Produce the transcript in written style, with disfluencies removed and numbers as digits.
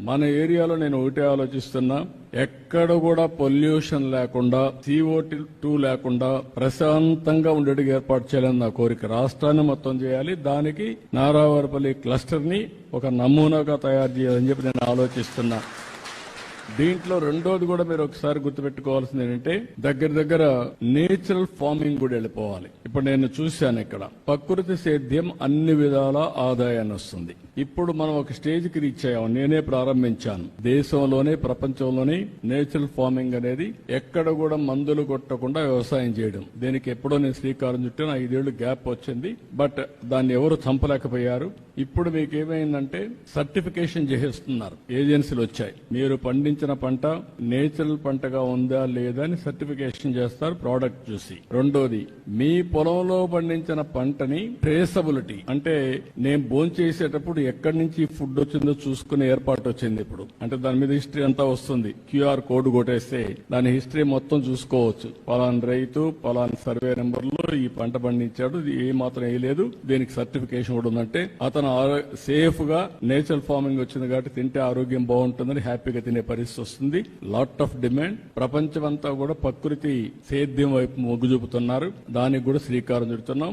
మన ఏరియాలో నేను ఒకటే ఆలోచిస్తున్నా, ఎక్కడ కూడా పొల్యూషన్ లేకుండా, CO2 లేకుండా ప్రశాంతంగా ఉండేట్టుగా ఏర్పాటు చేయాలని నా కోరిక. రాష్ట్రాన్ని మొత్తం చేయాలి, దానికి నారావారిపల్లి క్లస్టర్ ని ఒక నమూనాగా తయారు చేయాలని చెప్పి నేను ఆలోచిస్తున్నా. దీంట్లో రెండోది కూడా మీరు ఒకసారి గుర్తుపెట్టుకోవాల్సింది ఏంటంటే, దగ్గర నేచురల్ ఫార్మింగ్ కూడా వెళ్ళిపోవాలి. ఇప్పుడు నేను చూశాను, ఇక్కడ ప్రకృతి సేద్యం అన్ని విధాల ఆదాయాన్ని వస్తుంది. ఇప్పుడు మనం ఒక స్టేజ్కి రీచ్ అయ్యాం. నేనే ప్రారంభించాను. దేశంలోనే ప్రపంచంలోనే నేచురల్ ఫార్మింగ్ అనేది ఎక్కడ కూడా మందులు కొట్టకుండా వ్యవసాయం చేయడం. దీనికి ఎప్పుడో నేను శ్రీకారం చుట్టాను. 5 ఏళ్లు గ్యాప్ వచ్చింది, బట్ దాన్ని ఎవరు చంపలేకపోయారు. ఇప్పుడు మీకు ఏమైందంటే సర్టిఫికేషన్ చేసేస్తున్నారు, ఏజెన్సీలు వచ్చాయి. మీరు పండించిన పంట నేచురల్ పంటగా ఉందా లేదా అని సర్టిఫికేషన్ చేస్తారు ప్రోడక్ట్ చూసి. రెండోది, మీ పొలంలో పండించిన పంటని ట్రేసబిలిటీ, అంటే నేను భోంచేసేటప్పుడు ఎక్కడి నుంచి ఫుడ్ వచ్చిందో చూసుకునే ఏర్పాటు వచ్చింది. ఇప్పుడు అంటే దాని మీద హిస్టరీ అంతా వస్తుంది. QR కోడ్ కొట్టేస్తే దాని హిస్టరీ మొత్తం చూసుకోవచ్చు. పలానా రైతు పలానా సర్వే నెంబర్ లో ఈ పంట పండించాడు, ఏ మాత్రం వేయలేదు, దీనికి సర్టిఫికేషన్ కూడా ఉందంటే అతను సేఫ్ గా నేచురల్ ఫార్మింగ్ వచ్చింది కాబట్టి తింటే ఆరోగ్యం బాగుంటుందని హ్యాపీగా తినే పరిస్థితి వస్తుంది. Lot of demand. ప్రపంచమంతా కూడా ప్రకృతి సేద్యం వైపు మొగ్గు చూపుతున్నారు. దానికి కూడా శ్రీకారం చుడుతున్నాం.